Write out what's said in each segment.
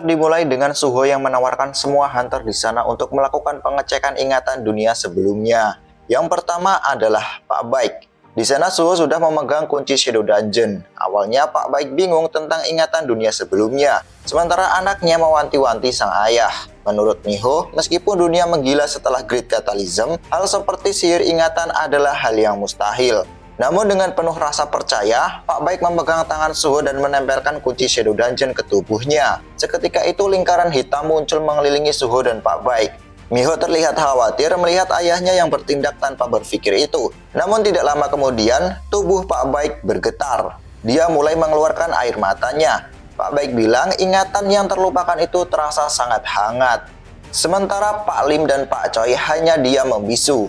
Chapter dimulai dengan Suho yang menawarkan semua hunter di sana untuk melakukan pengecekan ingatan dunia sebelumnya. Yang pertama adalah Pak Baik. Di sana Suho sudah memegang kunci Shadow Dungeon. Awalnya Pak Baik bingung tentang ingatan dunia sebelumnya, sementara anaknya mewanti-wanti sang ayah. Menurut Miho, meskipun dunia menggila setelah Great Catalysm, hal seperti sihir ingatan adalah hal yang mustahil. Namun dengan penuh rasa percaya, Pak Baik memegang tangan Suho dan menempelkan kunci Shadow Dungeon ke tubuhnya. Seketika itu lingkaran hitam muncul mengelilingi Suho dan Pak Baik. Miho terlihat khawatir melihat ayahnya yang bertindak tanpa berpikir itu. Namun tidak lama kemudian, tubuh Pak Baik bergetar. Dia mulai mengeluarkan air matanya. Pak Baik bilang ingatan yang terlupakan itu terasa sangat hangat. Sementara Pak Lim dan Pak Choi hanya diam membisu.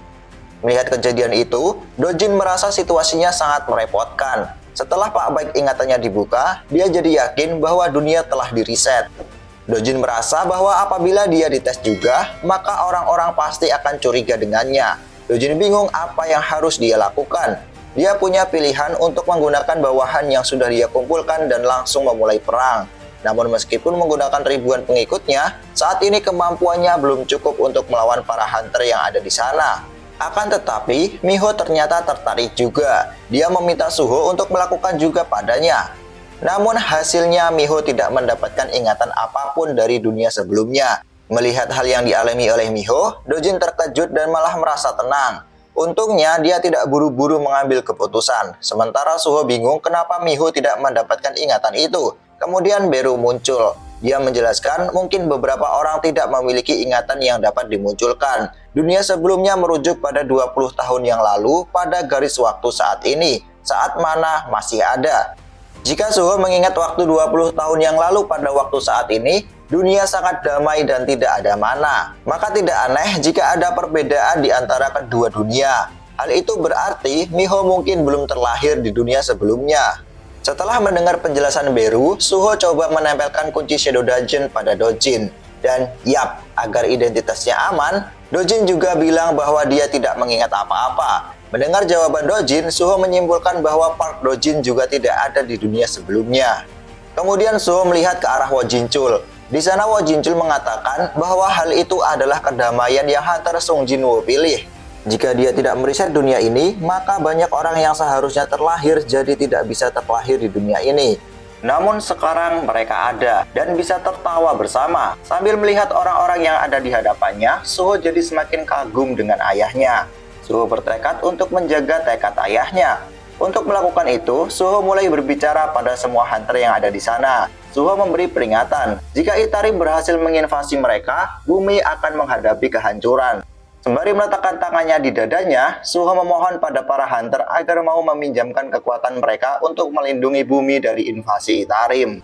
Melihat kejadian itu, Dojin merasa situasinya sangat merepotkan. Setelah Pak Baik ingatannya dibuka, dia jadi yakin bahwa dunia telah diriset. Dojin merasa bahwa apabila dia dites juga, maka orang-orang pasti akan curiga dengannya. Dojin bingung apa yang harus dia lakukan. Dia punya pilihan untuk menggunakan bawahan yang sudah dia kumpulkan dan langsung memulai perang. Namun meskipun menggunakan ribuan pengikutnya, saat ini kemampuannya belum cukup untuk melawan para hunter yang ada di sana. Akan tetapi, Miho ternyata tertarik juga. Dia meminta Suho untuk melakukan juga padanya. Namun hasilnya Miho tidak mendapatkan ingatan apapun dari dunia sebelumnya. Melihat hal yang dialami oleh Miho, Dojin terkejut dan malah merasa tenang. Untungnya dia tidak buru-buru mengambil keputusan. Sementara Suho bingung kenapa Miho tidak mendapatkan ingatan itu. Kemudian Beru muncul. Dia menjelaskan mungkin beberapa orang tidak memiliki ingatan yang dapat dimunculkan. Dunia sebelumnya merujuk pada 20 tahun yang lalu pada garis waktu saat ini, saat mana masih ada. Jika Suho mengingat waktu 20 tahun yang lalu pada waktu saat ini, dunia sangat damai dan tidak ada mana. Maka tidak aneh jika ada perbedaan di antara kedua dunia. Hal itu berarti Miho mungkin belum terlahir di dunia sebelumnya. Setelah mendengar penjelasan Beru, Suho coba menempelkan kunci Shadow Dungeon pada Dojin. Dan yap, agar identitasnya aman, Dojin juga bilang bahwa dia tidak mengingat apa-apa. Mendengar jawaban Dojin, Suho menyimpulkan bahwa Park Dojin juga tidak ada di dunia sebelumnya. Kemudian Suho melihat ke arah Wo Jinchul. Di sana Wo Jinchul mengatakan bahwa hal itu adalah kedamaian yang Hunter Sung Jinwoo pilih. Jika dia tidak meriset dunia ini, maka banyak orang yang seharusnya terlahir jadi tidak bisa terlahir di dunia ini. Namun sekarang mereka ada dan bisa tertawa bersama. Sambil melihat orang-orang yang ada di hadapannya, Suho jadi semakin kagum dengan ayahnya. Suho bertekad untuk menjaga tekad ayahnya. Untuk melakukan itu, Suho mulai berbicara pada semua hunter yang ada di sana. Suho memberi peringatan, jika Itarim berhasil menginvasi mereka, bumi akan menghadapi kehancuran. Sembari meletakkan tangannya di dadanya, Suho memohon pada para hunter agar mau meminjamkan kekuatan mereka untuk melindungi bumi dari invasi Itarim.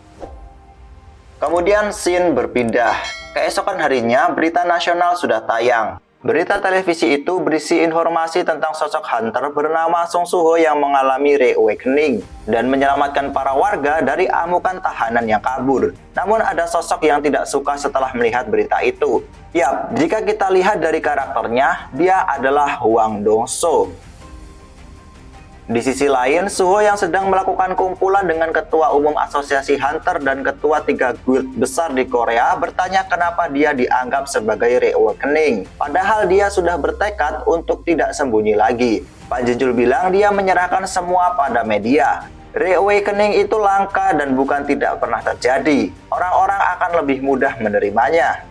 Kemudian scene berpindah. Keesokan harinya, berita nasional sudah tayang. Berita televisi itu berisi informasi tentang sosok hunter bernama Song Suho yang mengalami reawakening dan menyelamatkan para warga dari amukan tahanan yang kabur. Namun ada sosok yang tidak suka setelah melihat berita itu. Yap, jika kita lihat dari karakternya, dia adalah Hwang Dong-so. Di sisi lain, Suho yang sedang melakukan kumpulan dengan Ketua Umum Asosiasi Hunter dan Ketua 3 guild besar di Korea bertanya kenapa dia dianggap sebagai reawakening. Padahal dia sudah bertekad untuk tidak sembunyi lagi. Pak Jinchul bilang dia menyerahkan semua pada media. Reawakening itu langka dan bukan tidak pernah terjadi. Orang-orang akan lebih mudah menerimanya.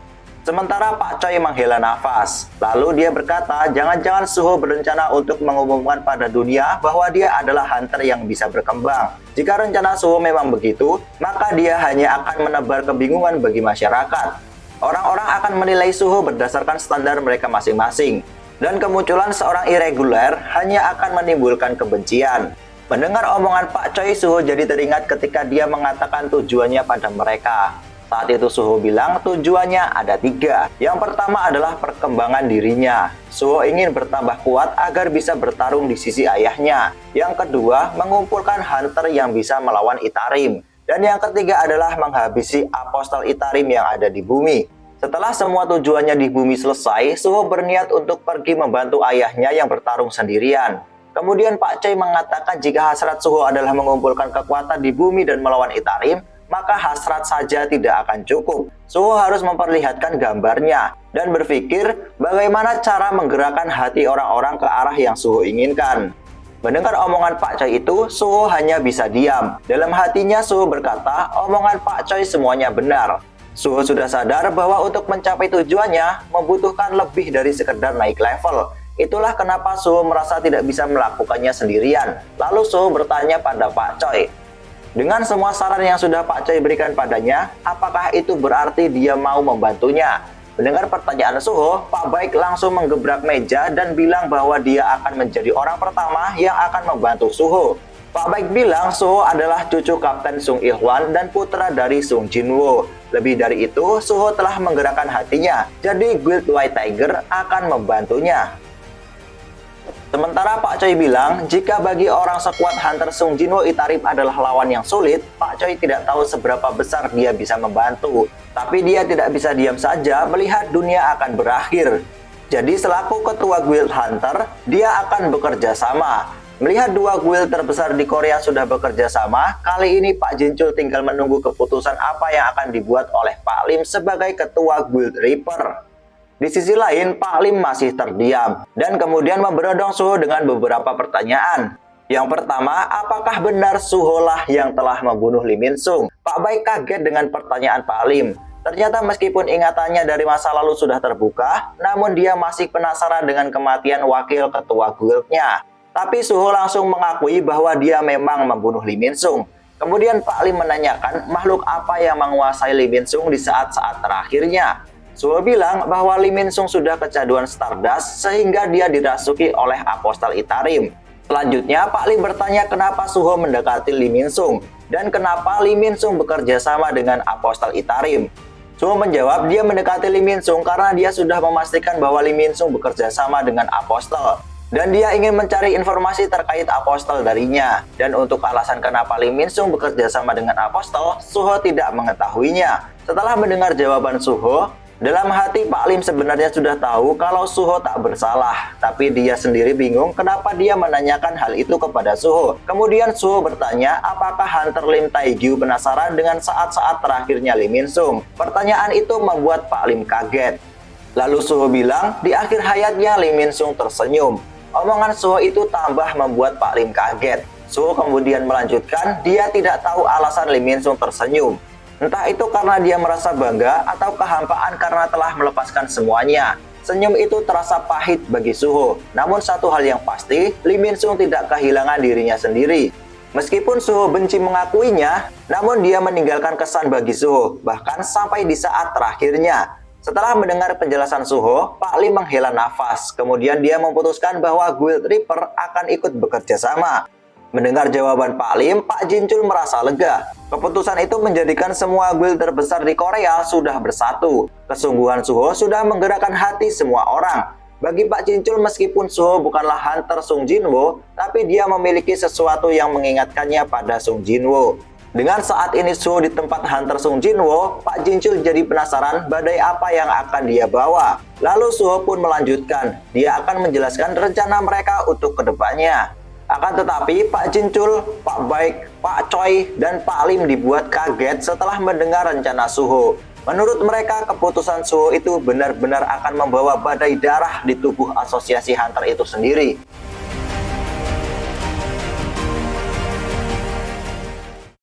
Sementara Pak Choi menghela nafas. Lalu dia berkata, jangan-jangan Suho berencana untuk mengumumkan pada dunia bahwa dia adalah hunter yang bisa berkembang. Jika rencana Suho memang begitu, maka dia hanya akan menebar kebingungan bagi masyarakat. Orang-orang akan menilai Suho berdasarkan standar mereka masing-masing. Dan kemunculan seorang irregular hanya akan menimbulkan kebencian. Mendengar omongan Pak Choi, Suho jadi teringat ketika dia mengatakan tujuannya pada mereka. Saat itu Suho bilang tujuannya ada 3. Yang pertama adalah perkembangan dirinya. Suho ingin bertambah kuat agar bisa bertarung di sisi ayahnya. Yang kedua, mengumpulkan hunter yang bisa melawan Itarim. Dan yang ketiga adalah menghabisi apostol Itarim yang ada di bumi. Setelah semua tujuannya di bumi selesai, Suho berniat untuk pergi membantu ayahnya yang bertarung sendirian. Kemudian Pak Choi mengatakan jika hasrat Suho adalah mengumpulkan kekuatan di bumi dan melawan Itarim, maka hasrat saja tidak akan cukup. Suho harus memperlihatkan gambarnya dan berpikir bagaimana cara menggerakkan hati orang-orang ke arah yang Suho inginkan. Mendengar omongan Pak Choi itu, Suho hanya bisa diam. Dalam hatinya Suho berkata, omongan Pak Choi semuanya benar. Suho sudah sadar bahwa untuk mencapai tujuannya membutuhkan lebih dari sekedar naik level. Itulah kenapa Suho merasa tidak bisa melakukannya sendirian. Lalu Suho bertanya pada Pak Choi, dengan semua saran yang sudah Pak Choi berikan padanya, apakah itu berarti dia mau membantunya? Mendengar pertanyaan Suho, Pak Baik langsung menggebrak meja dan bilang bahwa dia akan menjadi orang pertama yang akan membantu Suho. Pak Baik bilang Suho adalah cucu Kapten Sung Il-hwan dan putra dari Sung Jin-woo. Lebih dari itu, Suho telah menggerakkan hatinya, jadi Guild White Tiger akan membantunya. Sementara Pak Choi bilang, jika bagi orang sekuat Hunter Sung Jin-woo Itarim adalah lawan yang sulit, Pak Choi tidak tahu seberapa besar dia bisa membantu. Tapi dia tidak bisa diam saja melihat dunia akan berakhir. Jadi selaku ketua Guild Hunter, dia akan bekerja sama. Melihat dua guild terbesar di Korea sudah bekerja sama, kali ini Pak Jin-chul tinggal menunggu keputusan apa yang akan dibuat oleh Pak Lim sebagai ketua Guild Reaper. Di sisi lain, Pak Lim masih terdiam dan kemudian memberondong Suho dengan beberapa pertanyaan. Yang pertama, apakah benar Suho lah yang telah membunuh Lee Min-sung? Pak Baik kaget dengan pertanyaan Pak Lim. Ternyata meskipun ingatannya dari masa lalu sudah terbuka, namun dia masih penasaran dengan kematian wakil ketua guildnya. Tapi Suho langsung mengakui bahwa dia memang membunuh Lee Min-sung. Kemudian Pak Lim menanyakan makhluk apa yang menguasai Lee Min-sung di saat-saat terakhirnya. Suho bilang bahwa Lee Min-sung sudah kecanduan Stardust sehingga dia dirasuki oleh Apostel Itarim. Selanjutnya, Pak Lim bertanya kenapa Suho mendekati Lee Min-sung dan kenapa Lee Min-sung bekerja sama dengan Apostel Itarim. Suho menjawab dia mendekati Lee Min-sung karena dia sudah memastikan bahwa Lee Min-sung bekerja sama dengan Apostel. Dan dia ingin mencari informasi terkait Apostel darinya. Dan untuk alasan kenapa Lee Min-sung bekerja sama dengan Apostel, Suho tidak mengetahuinya. Setelah mendengar jawaban Suho, dalam hati Pak Lim sebenarnya sudah tahu kalau Suho tak bersalah, tapi dia sendiri bingung kenapa dia menanyakan hal itu kepada Suho. Kemudian Suho bertanya apakah Hunter Lim Taegyu penasaran dengan saat-saat terakhirnya Lee Min-sung. Pertanyaan itu membuat Pak Lim kaget. Lalu Suho bilang di akhir hayatnya Lee Min-sung tersenyum. Omongan Suho itu tambah membuat Pak Lim kaget. Suho kemudian melanjutkan dia tidak tahu alasan Lee Min-sung tersenyum. Entah itu karena dia merasa bangga atau kehampaan karena telah melepaskan semuanya. Senyum itu terasa pahit bagi Suho. Namun satu hal yang pasti, Lee Min-sung tidak kehilangan dirinya sendiri. Meskipun Suho benci mengakuinya, namun dia meninggalkan kesan bagi Suho, bahkan sampai di saat terakhirnya. Setelah mendengar penjelasan Suho, Pak Lim menghela nafas. Kemudian dia memutuskan bahwa Guild Reaper akan ikut bekerja sama. Mendengar jawaban Pak Lim, Pak Jin-chul merasa lega. Keputusan itu menjadikan semua guild terbesar di Korea sudah bersatu. Kesungguhan Suho sudah menggerakkan hati semua orang. Bagi Pak Jin-chul meskipun Suho bukanlah Hunter Sung Jin-woo, tapi dia memiliki sesuatu yang mengingatkannya pada Sung Jin-woo. Dengan saat ini Suho di tempat Hunter Sung Jin-woo, Pak Jin-chul jadi penasaran badai apa yang akan dia bawa. Lalu Suho pun melanjutkan, dia akan menjelaskan rencana mereka untuk kedepannya. Akan tetapi Pak Jin-chul, Pak Baik, Pak Choi, dan Pak Lim dibuat kaget setelah mendengar rencana Suho. Menurut mereka, keputusan Suho itu benar-benar akan membawa badai darah di tubuh asosiasi Hunter itu sendiri.